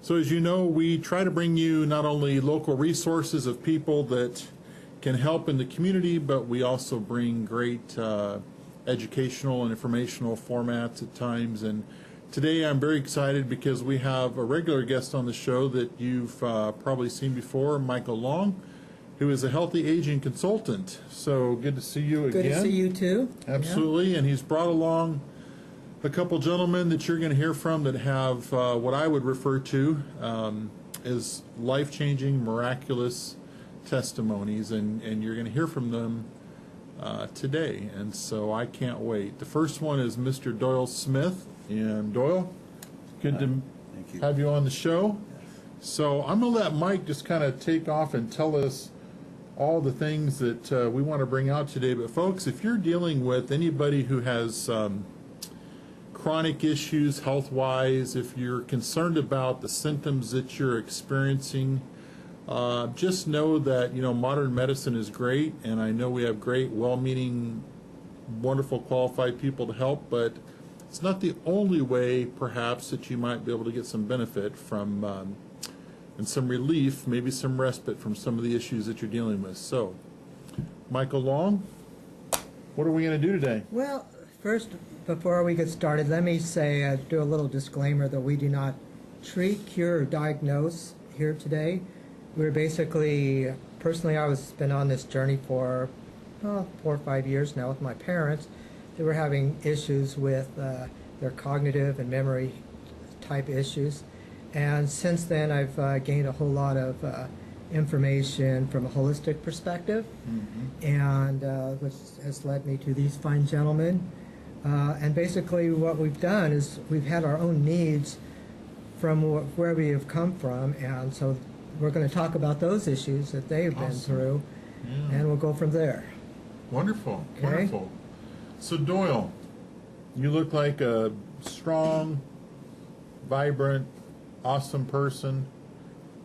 So as you know, we try to bring you not only local resources of people that can help in the community, but we also bring great educational and informational formats at times. And today I'm very excited because we have a regular guest on the show that you've probably seen before, Michael Long, who is a healthy aging consultant. So good to see you again. Good to see you too. Absolutely. Yeah. And he's brought along a couple gentlemen that you're going to hear from that have what I would refer to as life-changing, miraculous testimonies, and you're going to hear from them today, and so I can't wait. The first one is Mr. Doyle Smith, and Doyle, good to have you on the show. So I'm going to let Mike just kind of take off and tell us all the things that we want to bring out today, but folks, if you're dealing with anybody who has chronic issues health-wise, if you're concerned about the symptoms that you're experiencing, just know that, you know, modern medicine is great, and I know we have great, well-meaning, wonderful, qualified people to help, but it's not the only way, perhaps, that you might be able to get some benefit from and some relief, maybe some respite from some of the issues that you're dealing with. So, Michael Long, what are we going to do today? Well, first, before we get started, let me say, do a little disclaimer that we do not treat, cure, or diagnose here today. We're basically, personally, I was been on this journey for 4 or 5 years now with my parents. They were having issues with their cognitive and memory type issues. And since then, I've gained a whole lot of information from a holistic perspective, and which has led me to these fine gentlemen. And basically what we've done is we've had our own needs from where we have come from, and so we're going to talk about those issues that they've been through, and we'll go from there. Wonderful, okay? Wonderful. So Doyle, you look like a strong, vibrant, awesome person.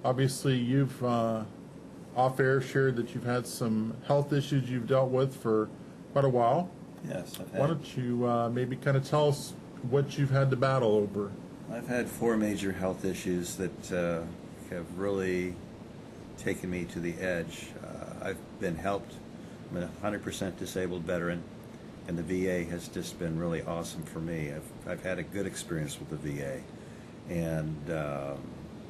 Obviously you've off-air shared that you've had some health issues you've dealt with for quite a while. Yes, I've had. Why don't you maybe kind of tell us what you've had to battle over? I've had 4 major health issues that have really taken me to the edge. I've been helped. I'm a 100% disabled veteran, and the VA has just been really awesome for me. I've had a good experience with the VA, and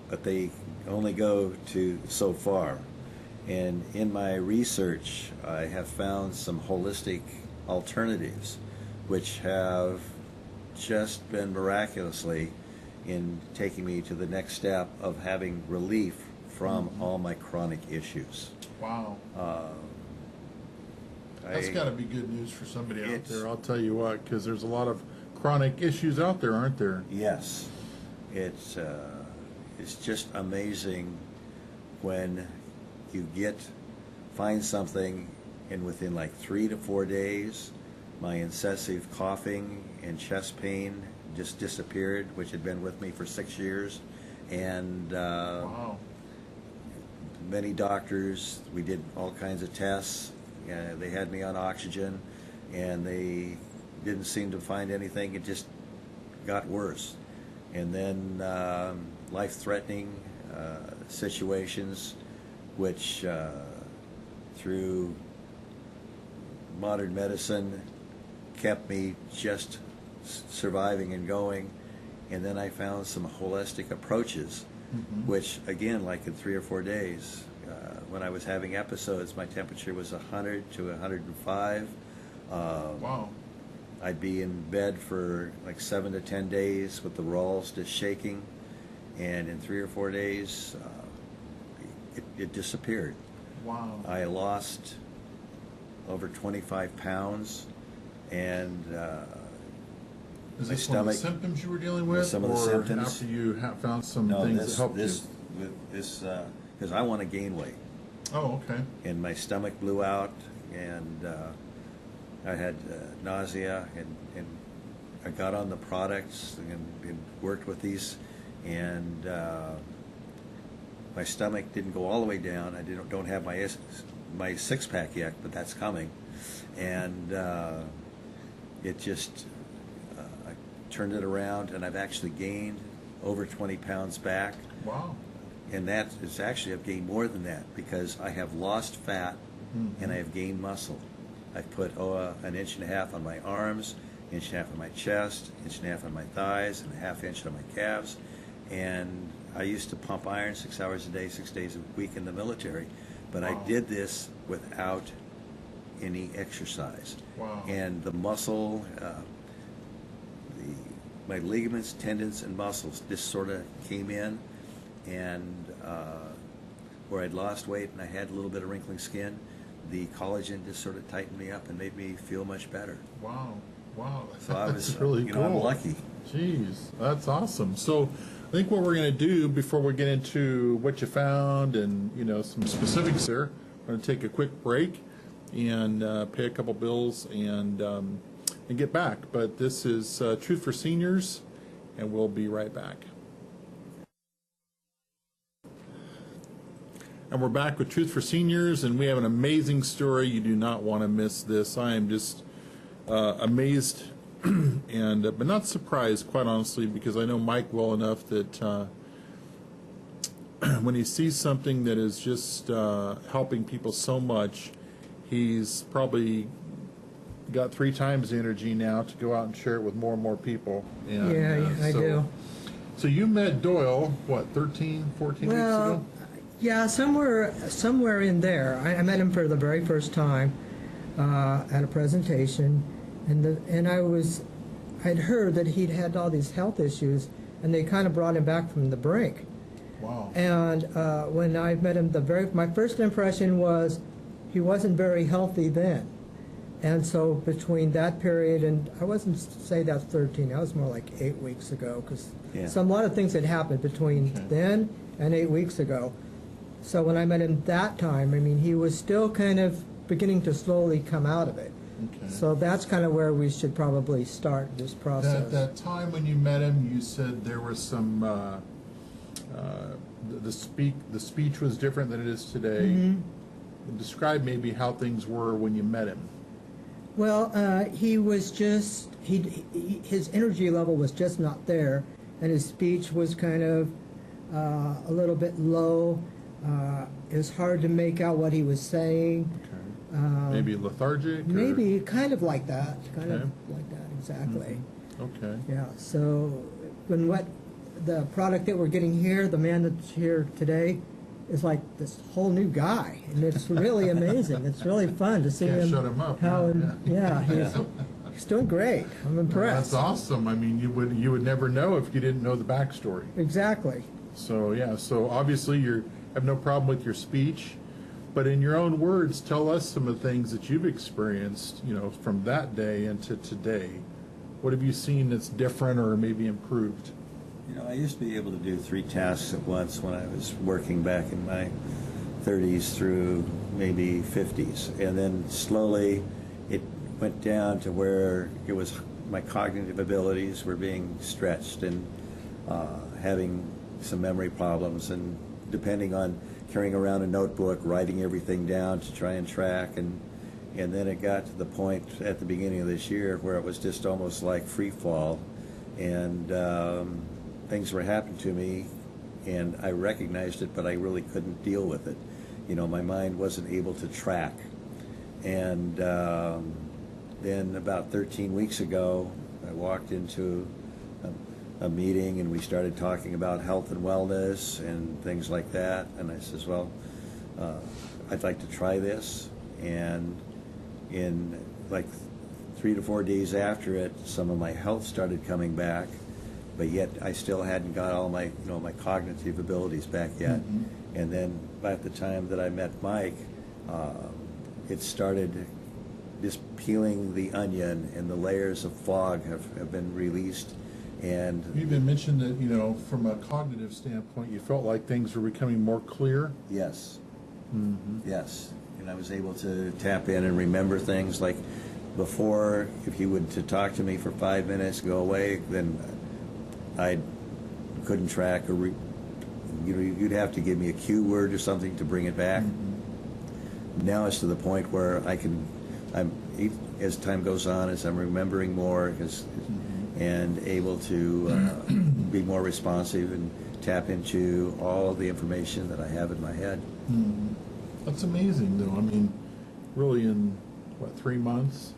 but they only go to so far. And in my research, I have found some holistic alternatives which have just been miraculously in taking me to the next step of having relief from all my chronic issues. Wow. That's got to be good news for somebody out there, I'll tell you what, because there's a lot of chronic issues out there, aren't there? Yes. It's just amazing when you find something, and within like 3 to 4 days, my incessant coughing and chest pain just disappeared, which had been with me for 6 years. And wow. Many doctors, we did all kinds of tests. They had me on oxygen, and they didn't seem to find anything. It just got worse. And then life-threatening situations, which through modern medicine kept me just surviving and going. And then I found some holistic approaches, which again, like in 3 or 4 days, when I was having episodes, my temperature was 100 to 105. Wow. I'd be in bed for like 7 to 10 days with the walls just shaking, and in 3 or 4 days, it disappeared. Wow. I lost over 25 pounds, and Is my this stomach. One of the symptoms you were dealing with, some of the or symptoms. after you found some No, things this, that helped this, you? with this, because I want to gain weight, Oh, okay. and my stomach blew out, and I had nausea, and I got on the products and worked with these, and my stomach didn't go all the way down. I don't have my six-pack yet, but that's coming, and it just I turned it around, and I've actually gained over 20 pounds back. Wow. And that is actually, I've gained more than that because I have lost fat and I have gained muscle. I've put an inch and a half on my arms, inch and a half on my chest, inch and a half on my thighs, and a half inch on my calves. And I used to pump iron 6 hours a day, 6 days a week in the military. But I did this without any exercise. Wow. And the muscle, my ligaments, tendons, and muscles just sort of came in, and where I'd lost weight and I had a little bit of wrinkling skin, the collagen just sort of tightened me up and made me feel much better. Wow. Wow. So I was, That's really cool. I'm lucky. Jeez, that's awesome. So I think what we're going to do before we get into what you found and, some specifics there, we're going to take a quick break and pay a couple bills and get back. But this is Truth for Seniors, and we'll be right back. And we're back with Truth for Seniors, and we have an amazing story. You do not want to miss this. I am just amazed and but not surprised, quite honestly, because I know Mike well enough that when he sees something that is just helping people so much, he's probably got 3 times the energy now to go out and share it with more and more people. And, Yeah, I do. So you met Doyle, what, 13, 14 weeks ago? Yeah, somewhere in there. I met him for the very first time at a presentation, and I'd heard that he'd had all these health issues, and they kind of brought him back from the brink. Wow. And when I met him, my first impression was he wasn't very healthy then. And so between that period, and I wasn't say that's 13, that was more like 8 weeks ago, because a lot of things had happened between then and 8 weeks ago. So when I met him that time, I mean, he was still kind of beginning to slowly come out of it. Okay. So that's kind of where we should probably start this process. That time when you met him, you said there was some, the speech was different than it is today. Mm-hmm. Describe maybe how things were when you met him. Well, he was just, his energy level was just not there, and his speech was kind of a little bit low. It was hard to make out what he was saying. Okay. Maybe lethargic? Maybe kind of like that. Kind of like that, exactly. Mm-hmm. Okay. Yeah, so when the product that we're getting here, the man that's here today, is like this whole new guy, and it's really amazing. It's really fun to see him. Shut him up. He's doing great. I'm impressed. That's awesome. I mean, you would never know if you didn't know the backstory. Exactly. So obviously you have no problem with your speech, but in your own words, tell us some of the things that you've experienced, from that day into today. What have you seen that's different or maybe improved? I used to be able to do 3 tasks at once when I was working back in my 30s through maybe 50s. And then slowly it went down to where it was my cognitive abilities were being stretched and having some memory problems, and depending on carrying around a notebook, writing everything down to try and track. And then it got to the point at the beginning of this year where it was just almost like free fall. And things were happening to me, and I recognized it, but I really couldn't deal with it. My mind wasn't able to track. And then about 13 weeks ago, I walked into a meeting, and we started talking about health and wellness and things like that. And I says, well, I'd like to try this. And in like 3 to 4 days after it, some of my health started coming back. But yet I still hadn't got all my, my cognitive abilities back yet. Mm-hmm. And then by the time that I met Mike, it started just peeling the onion, and the layers of fog have been released. And you even mentioned that, from a cognitive standpoint, you felt like things were becoming more clear. Yes. Mm-hmm. Yes. And I was able to tap in and remember things like before, if you would to talk to me for 5 minutes, go away, then I couldn't track, or you'd have to give me a cue word or something to bring it back. Mm-hmm. Now it's to the point where as time goes on, as I'm remembering more, because and able to be more responsive and tap into all of the information that I have in my head. Hmm. That's amazing, though. I mean, really in, what, 3 months?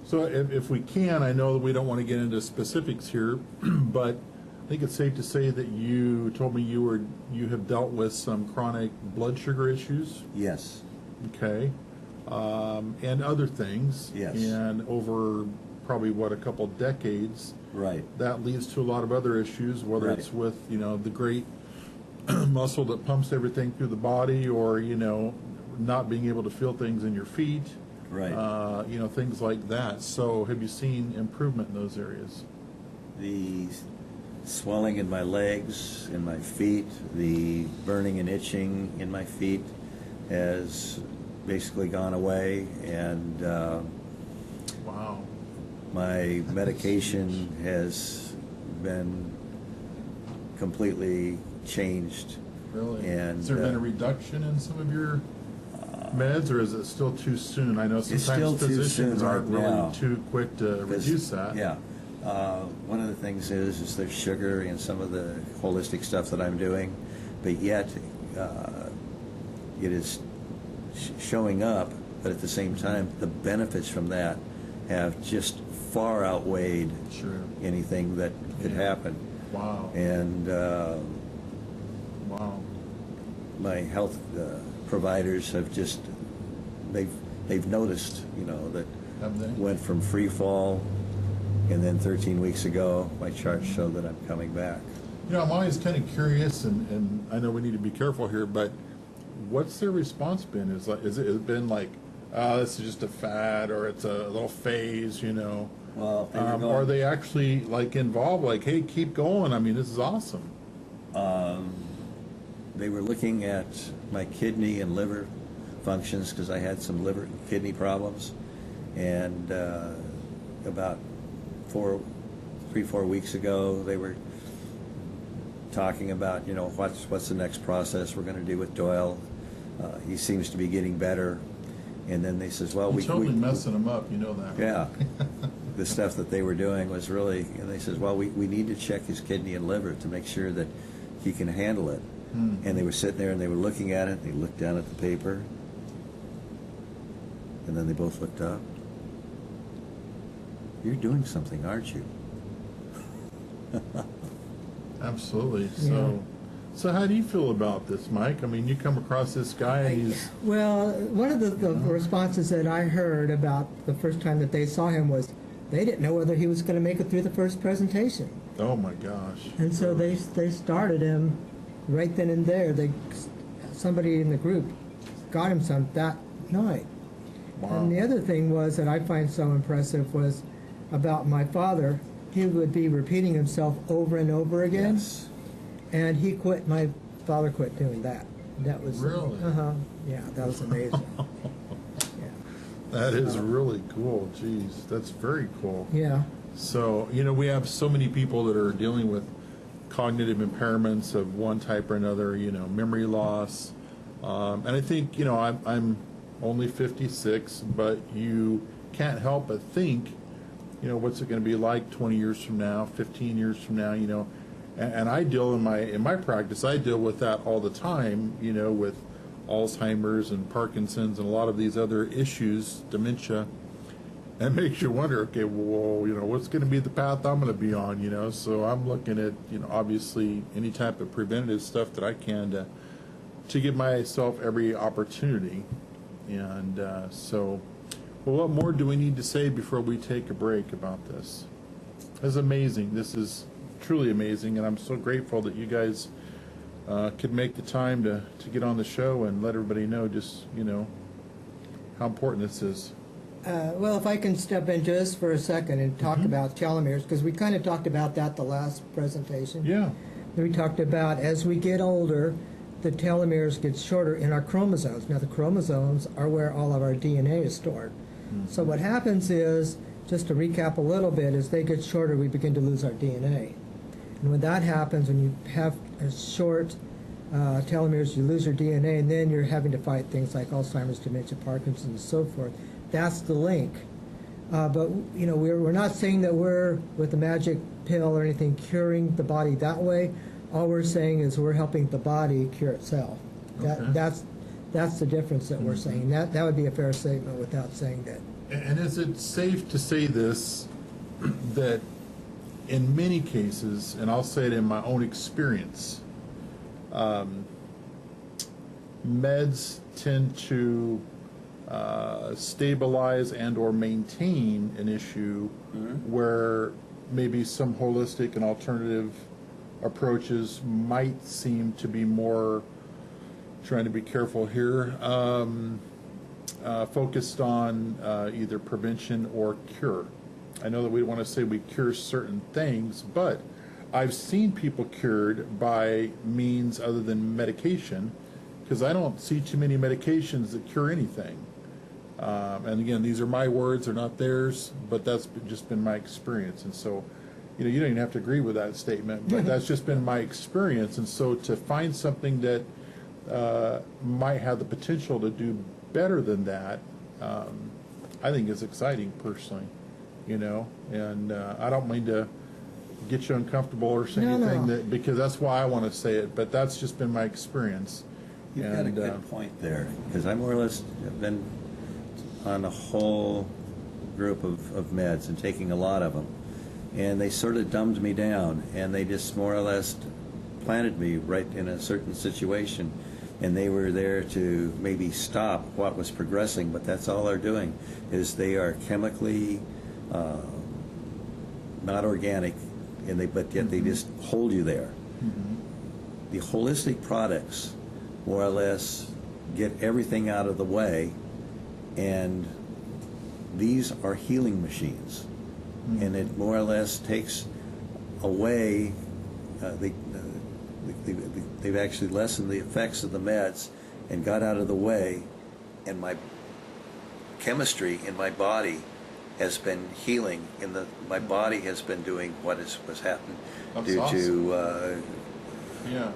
So if we can, I know that we don't want to get into specifics here, but I think it's safe to say that you told me you have dealt with some chronic blood sugar issues, Yes. okay, and other things. Yes. And over probably, what, a couple decades, Right. that leads to a lot of other issues, whether Right. it's with, the great muscle that pumps everything through the body, or, not being able to feel things in your feet. Right. Things like that. So have you seen improvement in those areas? The swelling in my legs, in my feet, the burning and itching in my feet has basically gone away, and Wow. my medication has been completely changed. Really? And, Has there been a reduction in some of your meds, or is it still too soon? I know still sometimes too physicians soon aren't right really now. too quick to reduce that. Yeah. One of the things is there's sugar in some of the holistic stuff that I'm doing, but yet it is showing up, but at the same time, the benefits from that have just far outweighed Sure. anything that could Yeah. happen. Wow. And Wow. my health providers have just, they've noticed, that Have they? went from free fall, and then 13 weeks ago, my charts show that I'm coming back. I'm always kind of curious, and I know we need to be careful here, but what's their response been? Is it been like, oh, this is just a fad, or it's a little phase, Well, they were or are they actually like involved, like, hey, keep going, I mean, this is awesome? They were looking at my kidney and liver functions because I had some liver and kidney problems, and about 3-4 weeks ago, they were talking about, what's the next process we're going to do with Doyle. He seems to be getting better, and then they says, well, You're we totally messing them up, you know that. yeah. The stuff that they were doing was really, and they says, well, we need to check his kidney and liver to make sure that he can handle it. And they were sitting there and they were looking at it, they looked down at the paper, and then they both looked up. You're doing something, aren't you? Absolutely. Yeah. So how do you feel about this, Mike? I mean, you come across this guy, and he's Well, one of the responses that I heard about the first time that they saw him was they didn't know whether he was going to make it through the first presentation. oh my gosh. And so they started him right then and there. Somebody in the group got him some that night. Wow. And the other thing was that I find so impressive was about my father. He would be repeating himself over and over again, Yes. and he quit. My father quit doing that. That was Really? Yeah, that was amazing. Yeah. That is really cool. Jeez, that's very cool. Yeah. So, we have so many people that are dealing with cognitive impairments of one type or another, memory loss. And I think, I'm only 56, but you can't help but think, what's it going to be like 20 years from now, 15 years from now, and I deal in my practice, I deal with that all the time, with Alzheimer's and Parkinson's and a lot of these other issues, dementia. And it makes you wonder, okay, well, what's going to be the path I'm going to be on, So I'm looking at, obviously any type of preventative stuff that I can to give myself every opportunity. And so, well, what more do we need to say before we take a break about this? It's amazing. This is truly amazing, and I'm so grateful that you guys could make the time to get on the show and let everybody know just, how important this is. Well, if I can step in just for a second and talk about telomeres, because we kind of talked about that the last presentation. Yeah. We talked about as we get older, the telomeres get shorter in our chromosomes. Now, the chromosomes are where all of our DNA is stored. So what happens is, just to recap a little bit, as they get shorter, we begin to lose our DNA. And when that happens, when you have a short telomeres, you lose your DNA, and then you're having to fight things like Alzheimer's, dementia, Parkinson's, and so forth. That's the link But you know, we're not saying that we're with the magic pill or anything curing the body that way. All we're saying is we're helping the body cure itself. Okay. That's the difference that we're saying. That would be a fair statement without saying that. And is it safe to say this, that in many cases, and I'll say it in my own experience, meds tend to stabilize and or maintain an issue where maybe some holistic and alternative approaches might seem to be more, trying to be careful here, focused on either prevention or cure. I know that we want to say we cure certain things, but I've seen people cured by means other than medication, because I don't see too many medications that cure anything. And again, these are my words, they're not theirs, but that's just been my experience. And so, you know, you don't even have to agree with that statement, but that's just been my experience. And so to find something that might have the potential to do better than that, I think is exciting personally, you know, and I don't mean to get you uncomfortable or say anything that, because that's why I want to say it, but that's just been my experience. You've got a good point there, because I more or less have been on a whole group of meds and taking a lot of them, and they sort of dumbed me down, and they just more or less planted me right in a certain situation, and they were there to maybe stop what was progressing, but that's all they're doing, is they are chemically not organic, and but yet they just hold you there. The holistic products more or less get everything out of the way, and these are healing machines, and it more or less takes away they've actually lessened the effects of the meds and got out of the way, and my chemistry in my body has been healing, and my body has been doing what was happening due to yeah.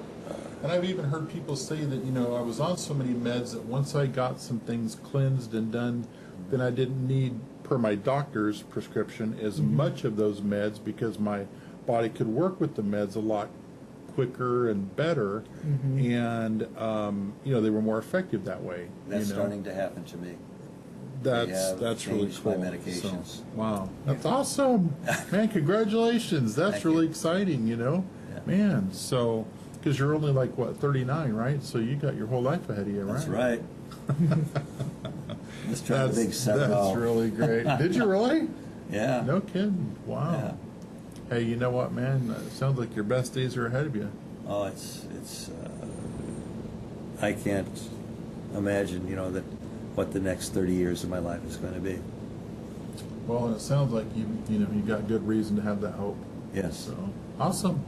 And I've even heard people say that, you know, I was on so many meds that once I got some things cleansed and done, then I didn't need, per my doctor's prescription, as much of those meds, because my body could work with the meds a lot quicker and better, and you know, they were more effective that way. that's you know? starting to happen to me. That's really changed cool. my medications. So, wow, that's awesome, man! Congratulations. That's Thank really you. exciting. You know, Yeah. man. So, because you're only like what 39, right? So you got your whole life ahead of you, right? That's right. Let's try the big 7-0. That's really great. Did you really? Yeah. No kidding. Wow. Yeah. Hey, you know what, man? It sounds like your best days are ahead of you. Oh, it's I can't imagine, you know, that what the next 30 years of my life is going to be. Well, and it sounds like you know you got good reason to have that hope. Yes. So awesome,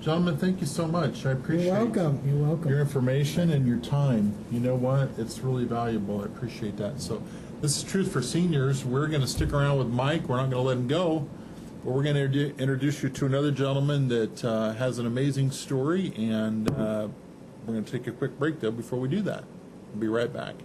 gentlemen. Thank you so much. I appreciate You're welcome. You're welcome. your information and your time. You know what? It's really valuable. I appreciate that. So this is Truth for Seniors. We're going to stick around with Mike. We're not going to let him go. But we're going to introduce you to another gentleman that has an amazing story. And we're going to take a quick break, though, before we do that. We'll be right back.